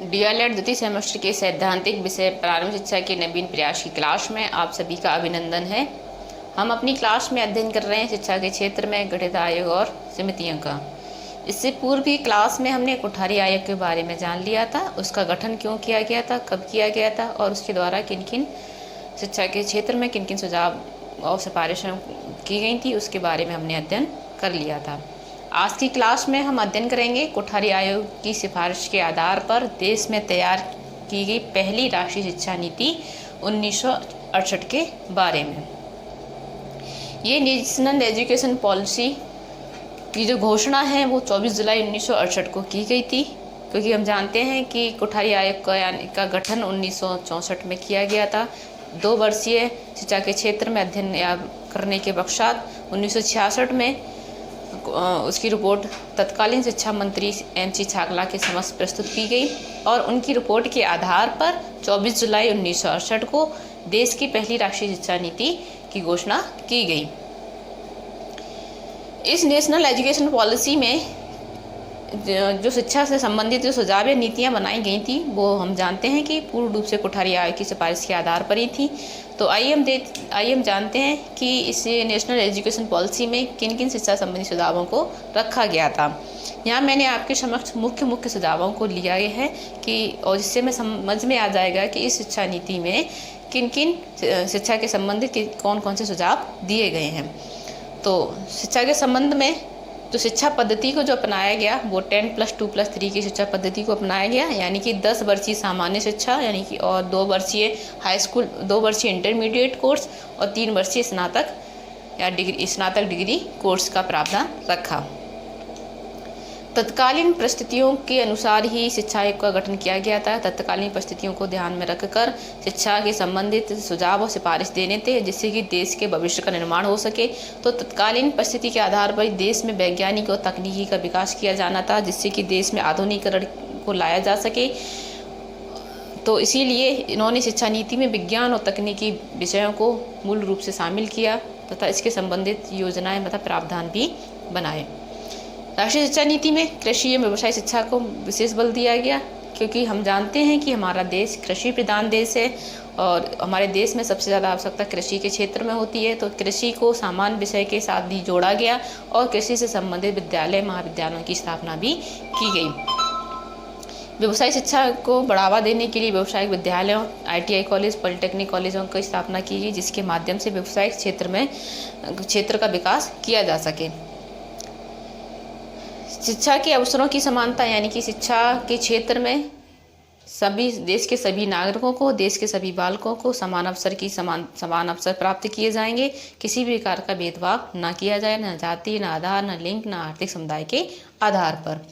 DElEd द्वितीय semester के सैद्धांतिक विषय प्रारंभिक शिक्षा के नवीन प्रयास की क्लास में आप सभी का अभिनंदन है। हम अपनी क्लास में अध्ययन कर रहे हैं शिक्षा के क्षेत्र में गठित आयोग और समितियों का। इससे पूर्व की क्लास में हमने कोठारी आयोग के बारे में जान लिया था, उसका गठन क्यों किया गया था, कब किया गया था और उसके द्वारा किन किन शिक्षा के क्षेत्र में किन किन सुझाव और सिफारिशें की गई थी, उसके बारे में हमने अध्ययन कर लिया था। आज की क्लास में हम अध्ययन करेंगे कोठारी आयोग की सिफारिश के आधार पर देश में तैयार की गई पहली राष्ट्रीय शिक्षा नीति 1968 के बारे में। ये नेशनल एजुकेशन पॉलिसी की जो घोषणा है वो 24 जुलाई 1968 को की गई थी, क्योंकि हम जानते हैं कि कोठारी आयोग का गठन 1964 में किया गया था। 2 वर्षीय शिक्षा के क्षेत्र में अध्ययन करने के पश्चात 1966 में उसकी रिपोर्ट तत्कालीन शिक्षा मंत्री MC छागला के समक्ष प्रस्तुत की गई और उनकी रिपोर्ट के आधार पर 24 जुलाई 1968 को देश की पहली राष्ट्रीय शिक्षा नीति की घोषणा की गई। इस नेशनल एजुकेशन पॉलिसी में जो शिक्षा से संबंधित जो सुझाव या नीतियाँ बनाई गई थी वो हम जानते हैं कि पूर्ण रूप से कोठारी आयोग की सिफारिश के आधार पर ही थी। तो आइए हम जानते हैं कि इस नेशनल एजुकेशन पॉलिसी में किन किन शिक्षा संबंधी सुझावों को रखा गया था। यहाँ मैंने आपके समक्ष मुख्य सुझावों को लिया है कि और जिससे मैं समझ में आ जाएगा कि इस शिक्षा नीति में किन किन शिक्षा के संबंधित कौन कौन से सुझाव दिए गए हैं। तो शिक्षा के संबंध में तो शिक्षा पद्धति को जो अपनाया गया वो 10+2+3 की शिक्षा पद्धति को अपनाया गया, यानी कि 10 वर्षीय सामान्य शिक्षा यानी कि और 2 वर्षीय हाई स्कूल, 2 वर्षीय इंटरमीडिएट कोर्स और 3 वर्षीय स्नातक या स्नातक डिग्री कोर्स का प्रावधान रखा। तत्कालीन परिस्थितियों के अनुसार ही शिक्षा आयोग का गठन किया गया था। तत्कालीन परिस्थितियों को ध्यान में रखकर शिक्षा के संबंधित सुझाव और सिफारिश देने थे, जिससे कि देश के भविष्य का निर्माण हो सके। तो तत्कालीन परिस्थिति के आधार पर देश में वैज्ञानिक और तकनीकी का विकास किया जाना था, जिससे कि देश में आधुनिकीकरण को लाया जा सके। तो इसीलिए इन्होंने शिक्षा नीति में विज्ञान और तकनीकी विषयों को मूल रूप से शामिल किया तथा इसके संबंधित योजनाएं मतलब प्रावधान भी बनाए। राष्ट्रीय शिक्षा नीति में कृषि एवं व्यवसाय शिक्षा को विशेष बल दिया गया, क्योंकि हम जानते हैं कि हमारा देश कृषि प्रधान देश है और हमारे देश में सबसे ज़्यादा आवश्यकता कृषि के क्षेत्र में होती है। तो कृषि को सामान्य विषय के साथ भी जोड़ा गया और कृषि से संबंधित विद्यालय महाविद्यालयों की स्थापना भी की गई। व्यवसाय शिक्षा को बढ़ावा देने के लिए व्यावसायिक विद्यालयों, ITI कॉलेज, पॉलिटेक्निक कॉलेजों की स्थापना की गई, जिसके माध्यम से व्यवसायिक क्षेत्र का विकास किया जा सके। शिक्षा के अवसरों की समानता, यानी कि शिक्षा के क्षेत्र में सभी देश के सभी नागरिकों को, देश के सभी बालकों को समान अवसर प्राप्त किए जाएंगे। किसी भी प्रकार का भेदभाव ना किया जाए, न जाति, न आधार, न लिंग, न आर्थिक समुदाय के आधार पर।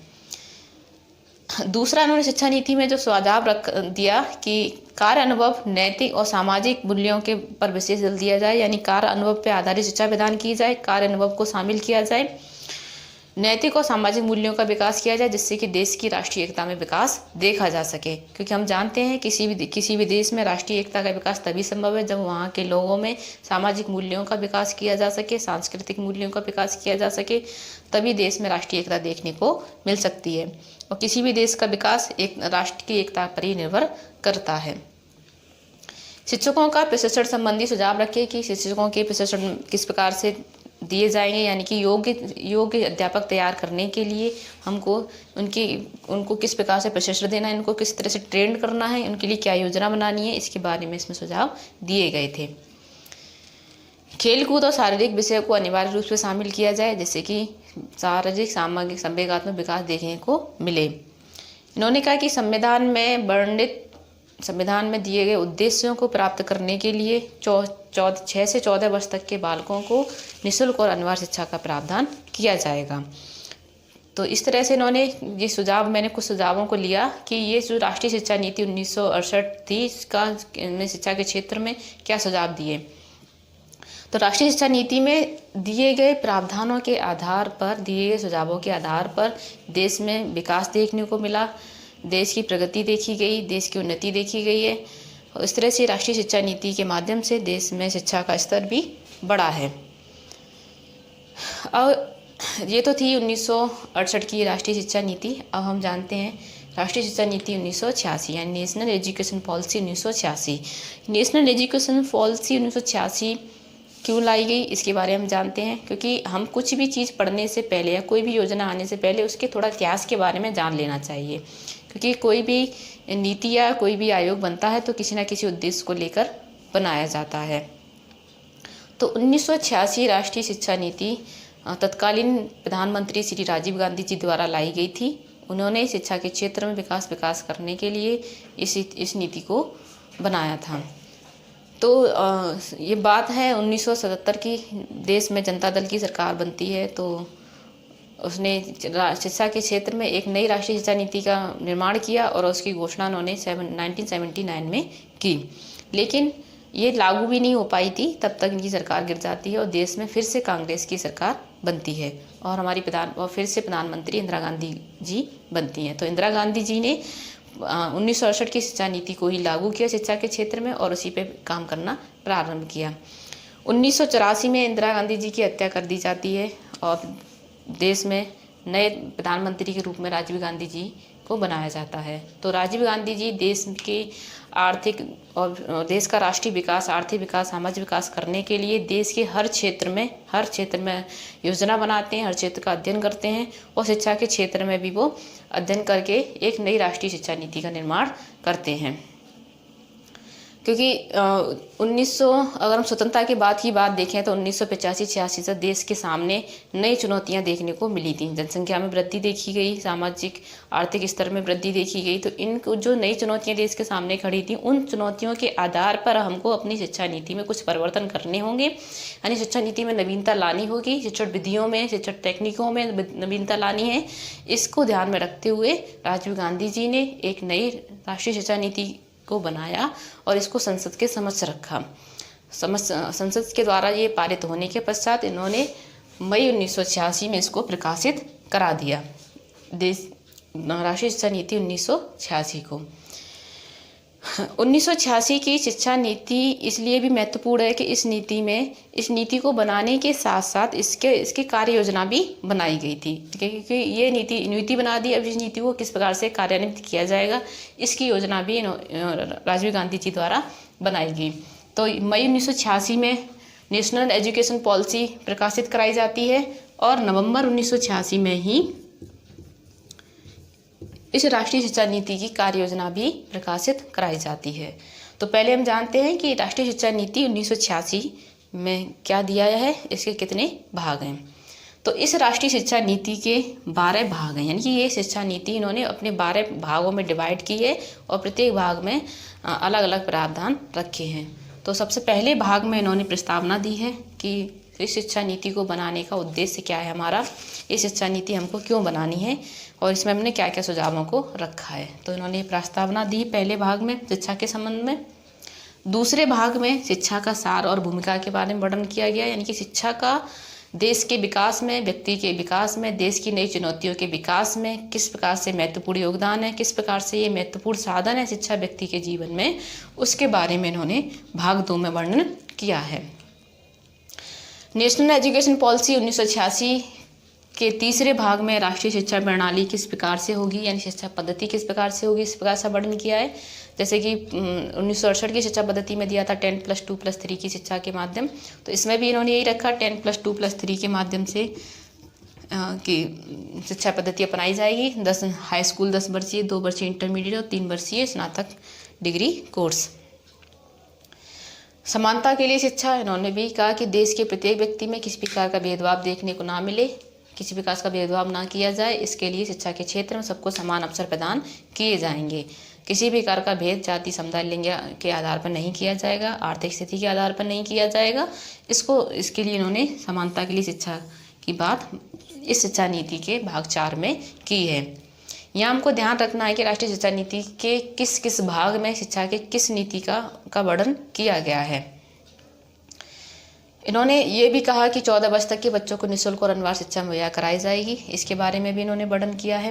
दूसरा, इन्होंने शिक्षा नीति में जो सुझाव रख दिया कि कार्य अनुभव, नैतिक और सामाजिक मूल्यों के पर विशेष बल दिया जाए, यानी कार्य अनुभव पर आधारित शिक्षा प्रदान की जाए, कार्य अनुभव को शामिल किया जाए, नैतिक और सामाजिक मूल्यों का विकास किया जाए, जिससे कि देश की राष्ट्रीय एकता में विकास देखा जा सके। क्योंकि हम जानते हैं किसी भी देश में राष्ट्रीय एकता का विकास तभी संभव है जब वहाँ के लोगों में सामाजिक मूल्यों का विकास किया जा सके, सांस्कृतिक मूल्यों का विकास किया जा सके, तभी देश में राष्ट्रीय एकता देखने को मिल सकती है। और किसी भी देश का विकास एक राष्ट्र की एकता पर ही निर्भर करता है। शिक्षकों का प्रशिक्षण संबंधी सुझाव रखे कि शिक्षकों के प्रशिक्षण किस प्रकार से दिए जाएंगे, यानी कि योग्य अध्यापक तैयार करने के लिए हमको उनको किस प्रकार से प्रशिक्षण देना है, इनको किस तरह से ट्रेन करना है, उनके लिए क्या योजना बनानी है, इसके बारे में इसमें सुझाव दिए गए थे। खेलकूद और शारीरिक विषय को अनिवार्य रूप से शामिल किया जाए, जिससे कि शारीरिक, सामाजिक, संवेगात्मक विकास देखने को मिले। इन्होंने कहा कि संविधान में दिए गए उद्देश्यों को प्राप्त करने के लिए 6 से 14 वर्ष तक के बालकों को निःशुल्क और अनिवार्य शिक्षा का प्रावधान किया जाएगा। तो इस तरह से इन्होंने ये सुझाव, मैंने कुछ सुझावों को लिया कि ये जो राष्ट्रीय शिक्षा नीति 1968 थी, इसका शिक्षा के क्षेत्र में क्या सुझाव दिए। तो राष्ट्रीय शिक्षा नीति में दिए गए प्रावधानों के आधार पर, दिए गए सुझावों के आधार पर देश में विकास देखने को मिला, देश की प्रगति देखी गई, देश की उन्नति देखी गई है। और इस तरह से राष्ट्रीय शिक्षा नीति के माध्यम से देश में शिक्षा का स्तर भी बढ़ा है। और ये तो थी 1968 की राष्ट्रीय शिक्षा नीति। अब हम जानते हैं राष्ट्रीय शिक्षा नीति 1986 यानी national education policy 1986। National education policy 1986 क्यों लाई गई इसके बारे में हम जानते हैं, क्योंकि हम कुछ भी चीज़ पढ़ने से पहले या कोई भी योजना आने से पहले उसके थोड़ा इतिहास के बारे में जान लेना चाहिए, क्योंकि कोई भी नीति या कोई भी आयोग बनता है तो किसी न किसी उद्देश्य को लेकर बनाया जाता है। तो 1986 राष्ट्रीय शिक्षा नीति तत्कालीन प्रधानमंत्री श्री राजीव गांधी जी द्वारा लाई गई थी। उन्होंने शिक्षा के क्षेत्र में विकास करने के लिए इस नीति को बनाया था। तो ये बात है 1977 की, देश में जनता दल की सरकार बनती है, तो उसने शिक्षा के क्षेत्र में एक नई राष्ट्रीय शिक्षा नीति का निर्माण किया और उसकी घोषणा उन्होंने 1979 में की, लेकिन ये लागू भी नहीं हो पाई थी। तब तक इनकी सरकार गिर जाती है और देश में फिर से कांग्रेस की सरकार बनती है और फिर से प्रधानमंत्री इंदिरा गांधी जी बनती हैं। तो इंदिरा गांधी जी ने 1968 की शिक्षा नीति को ही लागू किया शिक्षा के क्षेत्र में और उसी पे काम करना प्रारंभ किया। 1984 में इंदिरा गांधी जी की हत्या कर दी जाती है और देश में नए प्रधानमंत्री के रूप में राजीव गांधी जी को बनाया जाता है। तो राजीव गांधी जी देश के आर्थिक और देश का राष्ट्रीय विकास, आर्थिक विकास, सामाजिक विकास करने के लिए देश के हर क्षेत्र में योजना बनाते हैं, हर क्षेत्र का अध्ययन करते हैं और शिक्षा के क्षेत्र में भी वो अध्ययन करके एक नई राष्ट्रीय शिक्षा नीति का निर्माण करते हैं। क्योंकि 1900 अगर हम स्वतंत्रता के बाद की बात देखें तो 1985-86 से देश के सामने नई चुनौतियां देखने को मिली थी। जनसंख्या में वृद्धि देखी गई, सामाजिक आर्थिक स्तर में वृद्धि देखी गई। तो इन जो नई चुनौतियां देश के सामने खड़ी थी, उन चुनौतियों के आधार पर हमको अपनी शिक्षा नीति में कुछ परिवर्तन करने होंगे, यानी शिक्षा नीति में नवीनता लानी होगी, शिक्षण विधियों में, शिक्षण टेक्निकों में नवीनता लानी है। इसको ध्यान में रखते हुए राजीव गांधी जी ने एक नई राष्ट्रीय शिक्षा नीति को बनाया और इसको संसद के समक्ष रखा। संसद के द्वारा ये पारित होने के पश्चात इन्होंने मई 1986 में इसको प्रकाशित करा दिया, राष्ट्रीय शिक्षा नीति 1986 को। 1986 की शिक्षा नीति इसलिए भी महत्वपूर्ण है कि इस नीति को बनाने के साथ साथ इसके कार्य योजना भी बनाई गई थी, क्योंकि ये नीति बना दी। अब इस नीति को किस प्रकार से कार्यान्वित किया जाएगा इसकी योजना भी राजीव गांधी जी द्वारा बनाई गई। तो मई 1986 में नेशनल एजुकेशन पॉलिसी प्रकाशित कराई जाती है और नवंबर 1986 में ही इस राष्ट्रीय शिक्षा नीति की कार्य योजना भी प्रकाशित कराई जाती है। तो पहले हम जानते हैं कि राष्ट्रीय शिक्षा नीति 1986 में क्या दिया है, इसके कितने भाग हैं। तो इस राष्ट्रीय शिक्षा नीति के 12 भाग हैं, यानी कि ये शिक्षा नीति इन्होंने अपने 12 भागों में डिवाइड की है और प्रत्येक भाग में अलग अलग प्रावधान रखे हैं। तो सबसे पहले भाग में इन्होंने प्रस्तावना दी है कि इस शिक्षा नीति को बनाने का उद्देश्य क्या है हमारा, ये शिक्षा नीति हमको क्यों बनानी है और इसमें हमने क्या क्या सुझावों को रखा है। तो इन्होंने प्रस्तावना दी पहले भाग में शिक्षा के संबंध में। दूसरे भाग में शिक्षा का सार और भूमिका के बारे में वर्णन किया गया, यानी कि शिक्षा का देश के विकास में, व्यक्ति के विकास में, देश की नई चुनौतियों के विकास में किस प्रकार से महत्वपूर्ण योगदान है, किस प्रकार से ये महत्वपूर्ण साधन है शिक्षा व्यक्ति के जीवन में, उसके बारे में इन्होंने भाग 2 में वर्णन किया है। नेशनल एजुकेशन पॉलिसी 1986 के तीसरे भाग में राष्ट्रीय शिक्षा प्रणाली किस प्रकार से होगी, यानी शिक्षा पद्धति किस प्रकार से होगी, इस प्रकार से वर्णन किया है। जैसे कि 1968 की शिक्षा पद्धति में दिया था 10+2+3 की शिक्षा के माध्यम, तो इसमें भी इन्होंने यही रखा 10+2+3 के माध्यम से कि शिक्षा पद्धति अपनाई जाएगी। 10 हाई स्कूल 10 वर्षीय, 2 वर्षीय इंटरमीडिएट और 3 वर्षीय स्नातक डिग्री कोर्स। समानता के लिए शिक्षा, इन्होंने भी कहा कि देश के प्रत्येक व्यक्ति में किसी प्रकार का भेदभाव देखने को ना मिले, किसी प्रकार का भेदभाव ना किया जाए, इसके लिए शिक्षा के क्षेत्र में सबको समान अवसर प्रदान किए जाएंगे। किसी भी प्रकार का भेद जाति, समुदाय, लिंग के आधार पर नहीं किया जाएगा, आर्थिक स्थिति के आधार पर नहीं किया जाएगा। इसके लिए इन्होंने समानता के लिए शिक्षा की बात इस शिक्षा नीति के भाग 4 में की है। यहाँ हमको ध्यान रखना है कि राष्ट्रीय शिक्षा नीति के किस किस भाग में शिक्षा के किस नीति का वर्णन किया गया है। इन्होंने ये भी कहा कि 14 वर्ष तक के बच्चों को निःशुल्क और अनिवार्य शिक्षा मुहैया कराई जाएगी, इसके बारे में भी इन्होंने वर्णन किया है।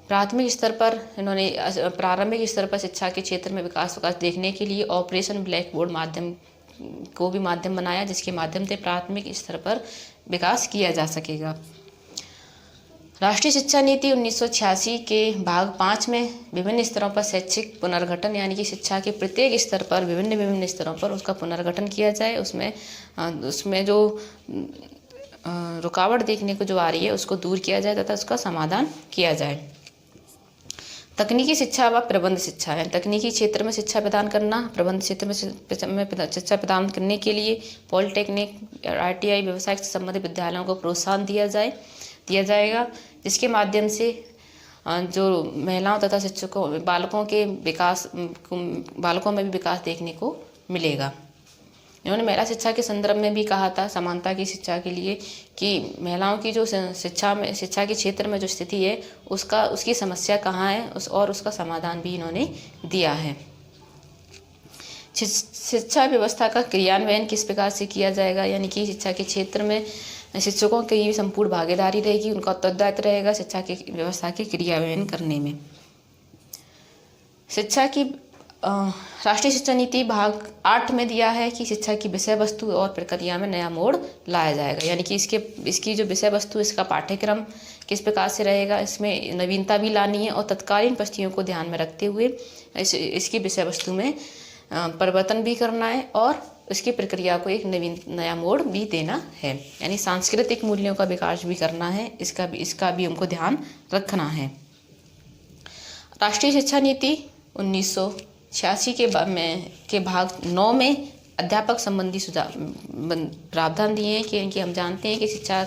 प्रारंभिक स्तर पर शिक्षा के क्षेत्र में विकास देखने के लिए ऑपरेशन ब्लैक बोर्ड माध्यम बनाया, जिसके माध्यम से प्राथमिक स्तर पर विकास किया जा सकेगा। राष्ट्रीय शिक्षा नीति 1986 के भाग 5 में विभिन्न स्तरों पर शैक्षिक पुनर्गठन, यानी कि शिक्षा के प्रत्येक स्तर पर विभिन्न स्तरों पर उसका पुनर्गठन किया जाए। उसमें जो रुकावट देखने को जो आ रही है उसको दूर किया जाए तथा उसका समाधान किया जाए। तकनीकी शिक्षा व प्रबंध शिक्षा है। तकनीकी क्षेत्र में शिक्षा प्रदान करना, प्रबंध क्षेत्र में शिक्षा प्रदान करने के लिए पॉलिटेक्निक, ITI, व्यवसाय से संबंधित विद्यालयों को प्रोत्साहन दिया जाएगा, जिसके माध्यम से जो महिलाओं तथा शिक्षकों बालकों में भी विकास देखने को मिलेगा। इन्होंने महिला शिक्षा के संदर्भ में भी कहा था, समानता की शिक्षा के लिए, कि महिलाओं की जो शिक्षा के क्षेत्र में जो स्थिति है उसकी समस्या कहाँ है और उसका समाधान भी इन्होंने दिया है। शिक्षा व्यवस्था का क्रियान्वयन किस प्रकार से किया जाएगा, यानी कि शिक्षा के क्षेत्र में शिक्षकों की संपूर्ण भागीदारी रहेगी, उनका उत्तरदायित्व रहेगा शिक्षा की व्यवस्था के क्रियान्वयन करने में। शिक्षा की राष्ट्रीय शिक्षा नीति भाग 8 में दिया है कि शिक्षा की विषय वस्तु और प्रक्रिया में नया मोड़ लाया जाएगा, यानी कि इसकी जो विषय वस्तु, इसका पाठ्यक्रम किस प्रकार से रहेगा, इसमें नवीनता भी लानी है और तत्कालीन परिस्थितियों को ध्यान में रखते हुए इसकी विषय वस्तु में परिवर्तन भी करना है और इसकी प्रक्रिया को एक नया मोड़ भी देना है, यानी सांस्कृतिक मूल्यों का विकास भी करना है। इसका भी हमको ध्यान रखना है। राष्ट्रीय शिक्षा नीति 1986 के भाग 9 में अध्यापक संबंधी प्रावधान दिए हैं कि हम जानते हैं कि शिक्षा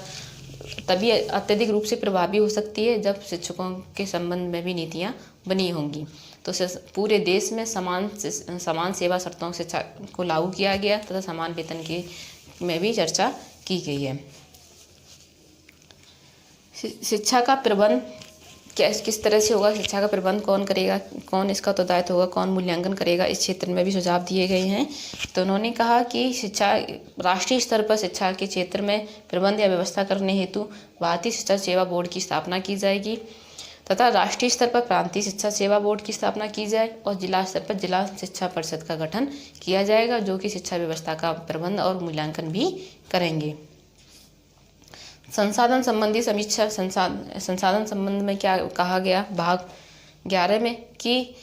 तभी अत्यधिक रूप से प्रभावी हो सकती है जब शिक्षकों के संबंध में भी नीतियाँ बनी होंगी। तो पूरे देश में समान सेवा शर्तों शिक्षा को लागू किया गया तथा समान वेतन के में भी चर्चा की गई है। शिक्षा का प्रबंध किस तरह से होगा, शिक्षा का प्रबंध कौन करेगा, कौन इसका उत्तरदायित्व होगा, कौन मूल्यांकन करेगा, इस क्षेत्र में भी सुझाव दिए गए हैं। तो उन्होंने कहा कि राष्ट्रीय स्तर पर शिक्षा के क्षेत्र में प्रबंध या व्यवस्था करने हेतु भारतीय शिक्षा सेवा बोर्ड की स्थापना की जाएगी तथा राष्ट्रीय स्तर पर प्रांतीय शिक्षा सेवा बोर्ड की स्थापना की जाए और जिला स्तर पर जिला शिक्षा परिषद का गठन किया जाएगा, जो कि शिक्षा व्यवस्था का प्रबंध और मूल्यांकन भी करेंगे। संसाधन संबंधी समीक्षा। संसाधन संबंध में क्या कहा गया भाग 11 में कि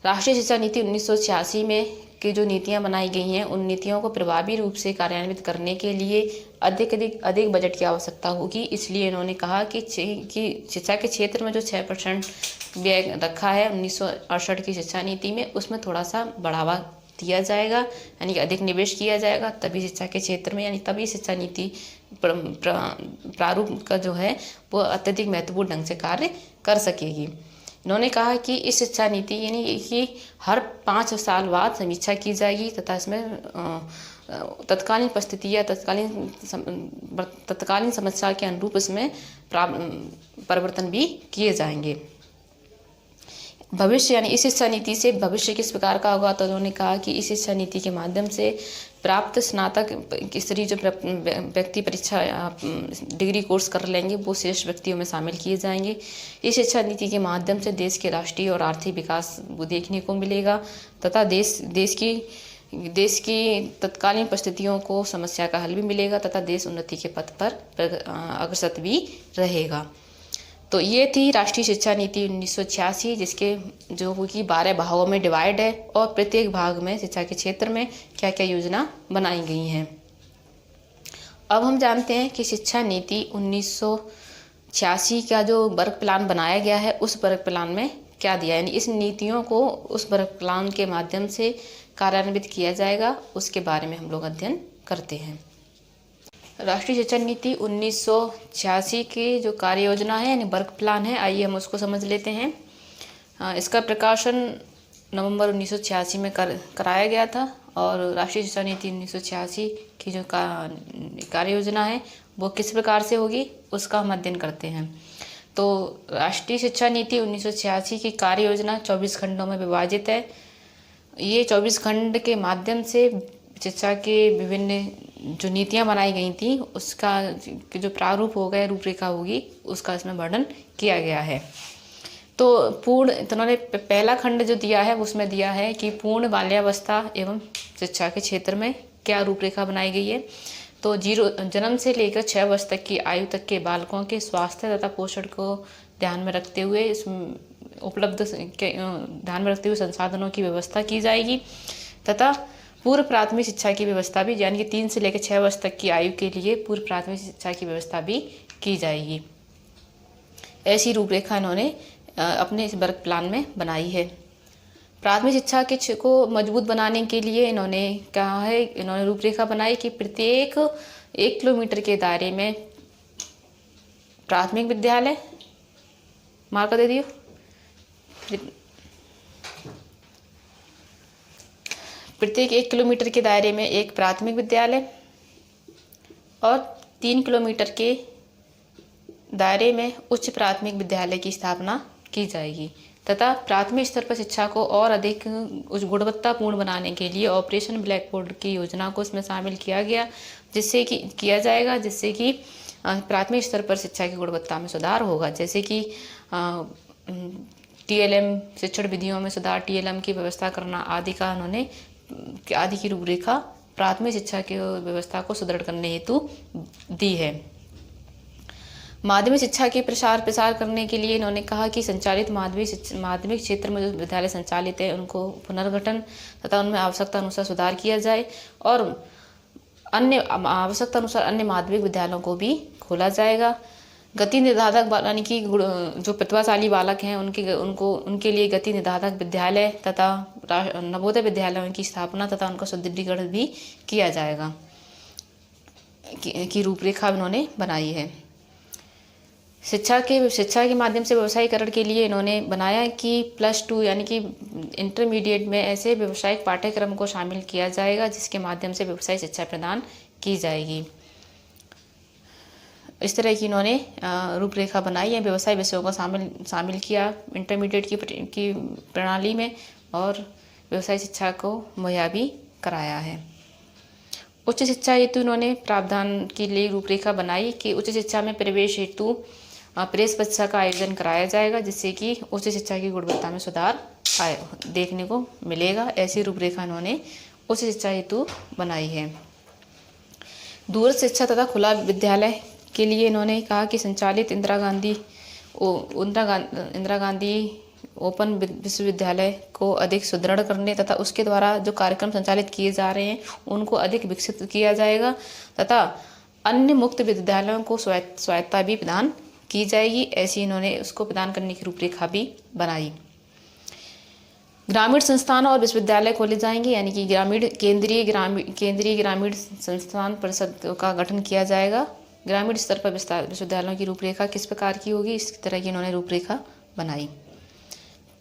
राष्ट्रीय शिक्षा नीति 1986 में की जो नीतियां बनाई गई हैं उन नीतियों को प्रभावी रूप से कार्यान्वित करने के लिए अधिक बजट की आवश्यकता होगी। इसलिए इन्होंने कहा कि शिक्षा के क्षेत्र में जो 6% व्यय रखा है 1968 की शिक्षा नीति में, उसमें थोड़ा सा बढ़ावा दिया जाएगा, यानी कि अधिक निवेश किया जाएगा, तभी शिक्षा के क्षेत्र में, यानी तभी शिक्षा नीति प्रारूप का जो है वो अत्यधिक महत्वपूर्ण ढंग से कार्य कर सकेगी। इन्होंने कहा कि इस शिक्षा नीति यानी कि हर 5 साल बाद समीक्षा की जाएगी तथा इसमें तत्कालीन परिस्थिति या तत्कालीन समस्या के अनुरूप इसमें परिवर्तन भी किए जाएंगे। भविष्य, यानी इस शिक्षा नीति से भविष्य किस प्रकार का होगा, तो उन्होंने कहा कि इस शिक्षा नीति के माध्यम से प्राप्त स्नातक स्तरीय जो व्यक्ति परीक्षा डिग्री कोर्स कर लेंगे वो श्रेष्ठ व्यक्तियों में शामिल किए जाएंगे। इस शिक्षा नीति के माध्यम से देश के राष्ट्रीय और आर्थिक विकास वो देखने को मिलेगा तथा देश की तत्कालीन परिस्थितियों को समस्या का हल भी मिलेगा तथा देश उन्नति के पथ पर अग्रसर भी रहेगा। तो ये थी राष्ट्रीय शिक्षा नीति 1986, जिसके जो कि 12 भागों में डिवाइड है और प्रत्येक भाग में शिक्षा के क्षेत्र में क्या क्या योजना बनाई गई हैं। अब हम जानते हैं कि शिक्षा नीति 1986 का जो वर्क प्लान बनाया गया है उस वर्क प्लान में क्या दिया है, यानी इस नीतियों को उस वर्क प्लान के माध्यम से कार्यान्वित किया जाएगा, उसके बारे में हम लोग अध्ययन करते हैं। राष्ट्रीय शिक्षा नीति 1986 की जो कार्य योजना है यानी वर्क प्लान है, आइए हम उसको समझ लेते हैं। इसका प्रकाशन नवंबर 1986 में कराया गया था और राष्ट्रीय शिक्षा नीति 1986 की जो कार्य योजना है वो किस प्रकार से होगी उसका हम अध्ययन करते हैं। तो राष्ट्रीय शिक्षा नीति 1986 की कार्य योजना 24 खंडों में विभाजित है। ये 24 खंड के माध्यम से शिक्षा के विभिन्न जो नीतियाँ बनाई गई थी उसका जो प्रारूप होगा, रूपरेखा होगी, उसका इसमें वर्णन किया गया है। तो उन्होंने पहला खंड जो दिया है उसमें दिया है कि पूर्ण बाल्यावस्था एवं शिक्षा के क्षेत्र में क्या रूपरेखा बनाई गई है। तो जन्म से लेकर 6 वर्ष तक की आयु तक के बालकों के स्वास्थ्य तथा पोषण को ध्यान में रखते हुए ध्यान में रखते हुए संसाधनों की व्यवस्था की जाएगी तथा पूर्व प्राथमिक शिक्षा की व्यवस्था भी, यानी कि 3 से लेकर 6 वर्ष तक की आयु के लिए पूर्व प्राथमिक शिक्षा की व्यवस्था भी की जाएगी। ऐसी रूपरेखा इन्होंने अपने इस वर्क प्लान में बनाई है। प्राथमिक शिक्षा के को मजबूत बनाने के लिए इन्होंने कहा है, इन्होंने रूपरेखा बनाई कि प्रत्येक 1 किलोमीटर के दायरे में प्राथमिक विद्यालय, मार्कर दे दियो, प्रत्येक 1 किलोमीटर के दायरे में एक प्राथमिक विद्यालय और 3 किलोमीटर के दायरे में उच्च प्राथमिक विद्यालय की स्थापना की जाएगी तथा प्राथमिक स्तर पर शिक्षा को और अधिक उच्च गुणवत्तापूर्ण बनाने के लिए ऑपरेशन ब्लैक बोर्ड की योजना को इसमें शामिल किया गया, जिससे कि प्राथमिक स्तर पर शिक्षा की गुणवत्ता में सुधार होगा, जैसे कि TLM शिक्षण विधियों में सुधार, TLM की व्यवस्था करना आदि की रूपरेखा प्राथमिक शिक्षा की व्यवस्था को सुदृढ़ करने हेतु दी है। माध्यमिक शिक्षा के प्रसार करने के लिए इन्होंने कहा कि संचालित माध्यमिक क्षेत्र में जो विद्यालय संचालित है उनको पुनर्गठन तथा उनमें आवश्यकता अनुसार सुधार किया जाए और अन्य आवश्यकता अनुसार अन्य माध्यमिक विद्यालयों को भी खोला जाएगा। गति निर्धारक यानी कि जो प्रतिभाशाली बालक हैं उनके लिए गति निर्धारक विद्यालय तथा नवोदय विद्यालयों की स्थापना तथा उनका सुदृढ़ीकरण भी किया जाएगा की रूपरेखा उन्होंने बनाई है। शिक्षा के माध्यम से व्यवसायीकरण के लिए इन्होंने बनाया कि +2 यानी कि इंटरमीडिएट में ऐसे व्यवसायिक पाठ्यक्रम को शामिल किया जाएगा जिसके माध्यम से व्यवसायिक शिक्षा प्रदान की जाएगी। इस तरह की इन्होंने रूपरेखा बनाई है, व्यवसाय विषयों को शामिल किया इंटरमीडिएट की प्रणाली में और व्यवसाय शिक्षा को मुहैया भी कराया है। उच्च शिक्षा हेतु इन्होंने प्रावधान के लिए रूपरेखा बनाई कि उच्च शिक्षा में प्रवेश हेतु प्रेस परीक्षा का आयोजन कराया जाएगा, जिससे कि उच्च शिक्षा की गुणवत्ता में सुधार देखने को मिलेगा। ऐसी रूपरेखा इन्होंने उच्च शिक्षा हेतु बनाई है। दूरस्थ शिक्षा तथा खुला विद्यालय के लिए इन्होंने कहा कि संचालित इंदिरा गांधी ओपन विश्वविद्यालय को अधिक सुदृढ़ करने तथा उसके द्वारा जो कार्यक्रम संचालित किए जा रहे हैं उनको अधिक विकसित किया जाएगा तथा अन्य मुक्त विद्यालयों को स्वायत्तता भी प्रदान की जाएगी। ऐसी इन्होंने उसको प्रदान करने की रूपरेखा भी बनाई। ग्रामीण संस्थान और विश्वविद्यालय खोले जाएंगे, यानी कि केंद्रीय ग्रामीण संस्थान परिषद का गठन किया जाएगा। ग्रामीण स्तर पर विश्वविद्यालयों की रूपरेखा किस प्रकार की होगी, इस तरह की इन्होंने रूपरेखा बनाई।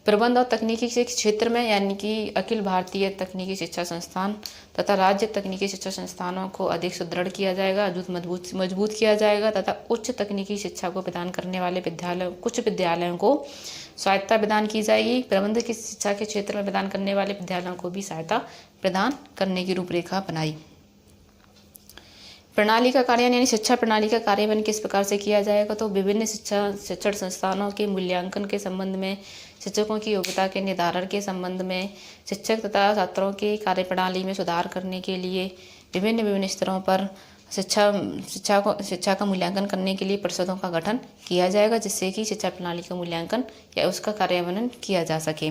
प्रबंध और तकनीकी क्षेत्र में, यानी कि अखिल भारतीय तकनीकी शिक्षा संस्थान तथा राज्य तकनीकी शिक्षा संस्थानों को अधिक सुदृढ़ किया जाएगा, मजबूत किया जाएगा तथा उच्च तकनीकी शिक्षा को प्रदान करने वाले कुछ विद्यालयों को सहायता प्रदान की जाएगी। प्रबंध की शिक्षा के क्षेत्र में प्रदान करने वाले विद्यालयों को भी सहायता प्रदान करने की रूपरेखा बनाई। प्रणाली का कार्यान्वयन, यानी शिक्षा प्रणाली का कार्यान्वयन किस प्रकार से किया जाएगा, तो विभिन्न शिक्षण संस्थानों के मूल्यांकन के संबंध में, शिक्षकों की योग्यता के निर्धारण के संबंध में, शिक्षक तथा छात्रों की कार्यप्रणाली में सुधार करने के लिए विभिन्न स्तरों पर शिक्षा का मूल्यांकन करने के लिए परिषदों का गठन किया जाएगा, जिससे कि शिक्षा प्रणाली का मूल्यांकन या उसका कार्यान्वयन किया जा सके।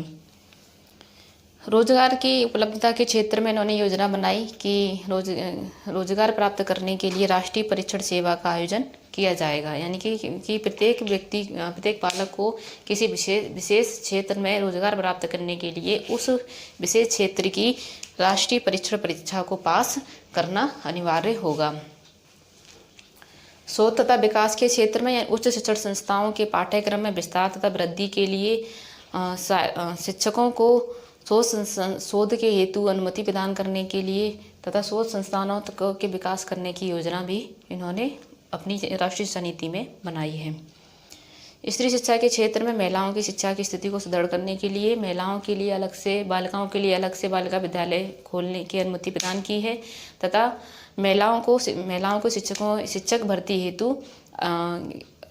रोजगार की उपलब्धता के क्षेत्र में इन्होंने योजना बनाई कि रोजगार प्राप्त करने के लिए राष्ट्रीय परीक्षण सेवा का आयोजन किया जाएगा, यानी कि प्रत्येक बालक को किसी विशेष क्षेत्र में रोजगार प्राप्त करने के लिए उस विशेष क्षेत्र की राष्ट्रीय परीक्षण परीक्षा को पास करना अनिवार्य होगा। शोध तथा विकास के क्षेत्र में उच्च शिक्षण संस्थाओं के पाठ्यक्रम में विस्तार तथा वृद्धि के लिए शिक्षकों को शोध के हेतु अनुमति प्रदान करने के लिए तथा शोध संस्थानों के विकास करने की योजना भी इन्होंने अपनी राष्ट्रीय शिक्षा नीति में बनाई है। स्त्री शिक्षा के क्षेत्र में महिलाओं की शिक्षा की स्थिति को सुदृढ़ करने के लिए बालिकाओं के लिए अलग से बालिका विद्यालय खोलने की अनुमति प्रदान की है तथा महिलाओं को शिक्षक भर्ती हेतु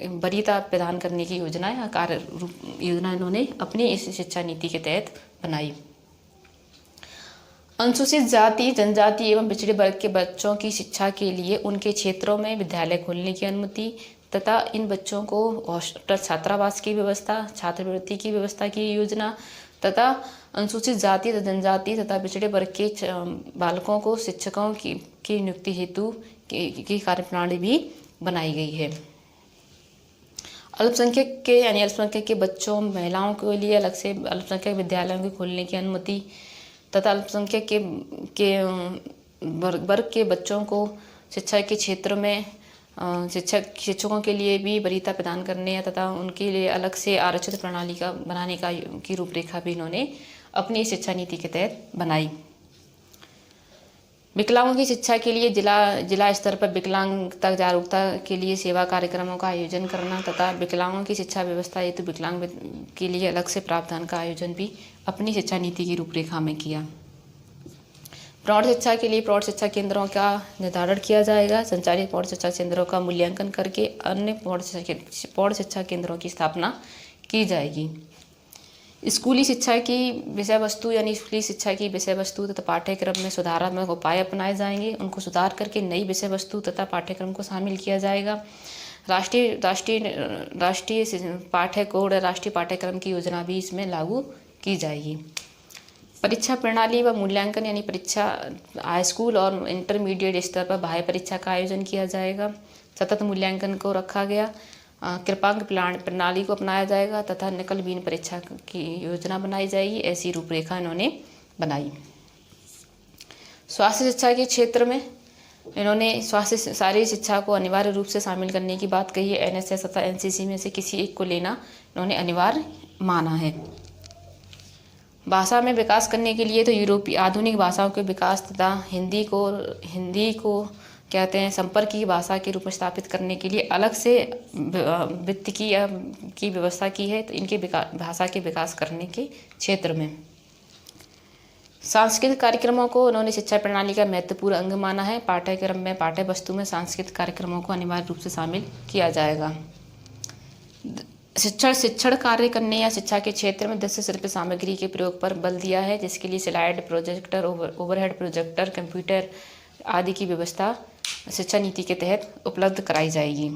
वरीयता प्रदान करने की योजना इन्होंने अपनी इस शिक्षा नीति के तहत बनाई। अनुसूचित जाति, जनजाति एवं पिछड़े वर्ग के बच्चों की शिक्षा के लिए उनके क्षेत्रों में विद्यालय खोलने की अनुमति तथा इन बच्चों को हॉस्टल छात्रावास की व्यवस्था, छात्रवृत्ति की व्यवस्था की योजना तथा अनुसूचित जाति तथा जनजाति तथा पिछड़े वर्ग के बालकों को शिक्षकों की नियुक्ति हेतु की कार्यप्रणाली भी बनाई गई है। अल्पसंख्यक के यानी अल्पसंख्यक के बच्चों, महिलाओं के लिए अलग से अल्पसंख्यक विद्यालयों के खोलने की अनुमति तथा अल्पसंख्यक के वर्ग के बच्चों को शिक्षा के क्षेत्र में शिक्षकों के लिए भी वरीयता प्रदान करने तथा उनके लिए अलग से आरक्षित प्रणाली का बनाने की रूपरेखा भी इन्होंने अपनी शिक्षा नीति के तहत बनाई। विकलांगों की शिक्षा के लिए जिला स्तर पर विकलांगता जागरूकता के लिए सेवा कार्यक्रमों का आयोजन करना तथा विकलांगों की शिक्षा व्यवस्था हेतु विकलांग के लिए अलग से प्रावधान का आयोजन भी अपनी शिक्षा नीति की रूपरेखा में किया। प्रौढ़ शिक्षा के लिए प्रौढ़ शिक्षा केंद्रों का निर्धारण किया जाएगा। संचालित प्रौढ़ शिक्षा केंद्रों का मूल्यांकन करके अन्य प्रौढ़ शिक्षा केंद्रों की स्थापना की जाएगी। स्कूली शिक्षा की विषय वस्तु यानी स्कूली शिक्षा की विषय वस्तु तथा पाठ्यक्रम में सुधारात्मक उपाय अपनाए जाएंगे। उनको सुधार करके नई विषय वस्तु तथा पाठ्यक्रम को शामिल किया जाएगा। राष्ट्रीय पाठ्य कोड राष्ट्रीय पाठ्यक्रम की योजना भी इसमें लागू की जाएगी। परीक्षा प्रणाली व मूल्यांकन यानी परीक्षा हाई स्कूल और इंटरमीडिएट स्तर पर बाह्य परीक्षा का आयोजन किया जाएगा। सतत मूल्यांकन को रखा गया। कृपांक प्रणाली को अपनाया जाएगा तथा नकलविहीन परीक्षा की योजना बनाई जाएगी। ऐसी रूपरेखा इन्होंने बनाई। स्वास्थ्य शिक्षा के क्षेत्र में इन्होंने स्वास्थ्य शारीरिक शिक्षा को अनिवार्य रूप से शामिल करने की बात कही है। एनएसएस तथा एनसीसी में से किसी एक को लेना इन्होंने अनिवार्य माना है। भाषा में विकास करने के लिए तो यूरोपीय आधुनिक भाषाओं के विकास तथा हिंदी को कहते हैं संपर्क की भाषा के रूप में स्थापित करने के लिए अलग से वित्त की व्यवस्था की है। तो इनके भाषा के विकास करने के क्षेत्र में सांस्कृतिक कार्यक्रमों को उन्होंने शिक्षा प्रणाली का महत्वपूर्ण अंग माना है। पाठ्यक्रम में पाठ्य वस्तु में सांस्कृतिक कार्यक्रमों को अनिवार्य रूप से शामिल किया जाएगा। शिक्षण कार्य करने या शिक्षा के क्षेत्र में दृश्य श्रव्य सामग्री के प्रयोग पर बल दिया है, जिसके लिए slide projector, overhead projector, computer आदि की व्यवस्था शिक्षा नीति के तहत उपलब्ध कराई जाएगी।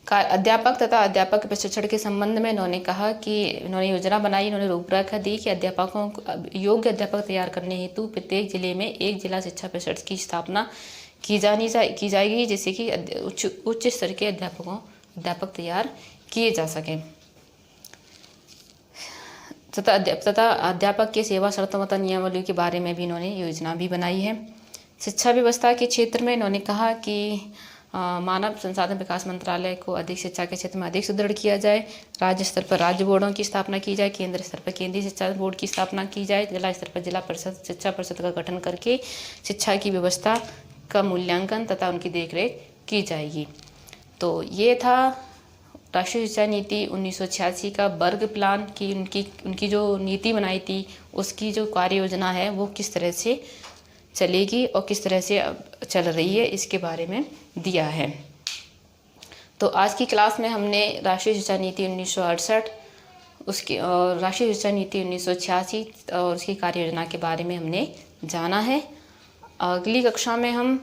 अध्यापक तथा अध्यापक प्रशिक्षण के संबंध में इन्होंने कहा कि इन्होंने योजना बनाई, इन्होंने रूपरेखा दी कि अध्यापकों को योग्य अध्यापक तैयार करने हेतु प्रत्येक जिले में एक जिला शिक्षा परिषद की स्थापना की जाएगी, जिससे कि उच्च स्तर के अध्यापक तैयार किए जा सकें तथा अध्यापक के सेवा शर्तों तथा नियमावली के बारे में भी इन्होंने योजना भी बनाई है। शिक्षा व्यवस्था के क्षेत्र में इन्होंने कहा कि मानव संसाधन विकास मंत्रालय को अधिक शिक्षा के क्षेत्र में अधिक सुदृढ़ किया जाए। राज्य स्तर पर राज्य बोर्डों की स्थापना की जाए। केंद्र स्तर पर केंद्रीय शिक्षा बोर्ड की स्थापना की जाए। जिला स्तर पर जिला परिषद शिक्षा परिषद का गठन करके शिक्षा की व्यवस्था का मूल्यांकन तथा उनकी देखरेख की जाएगी। तो ये था राष्ट्रीय शिक्षा नीति 1986 का वर्ग प्लान की उनकी जो नीति बनाई थी उसकी जो कार्य योजना है वो किस तरह से चलेगी और किस तरह से चल रही है इसके बारे में दिया है। तो आज की क्लास में हमने राष्ट्रीय शिक्षा नीति 1968 उसकी और राष्ट्रीय शिक्षा नीति 1986 और उसकी कार्य योजना के बारे में हमने जाना है। अगली कक्षा में हम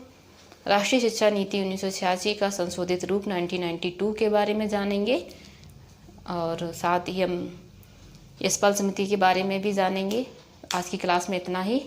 राष्ट्रीय शिक्षा नीति 1986 का संशोधित रूप 1992 के बारे में जानेंगे और साथ ही हम यशपाल समिति के बारे में भी जानेंगे। आज की क्लास में इतना ही।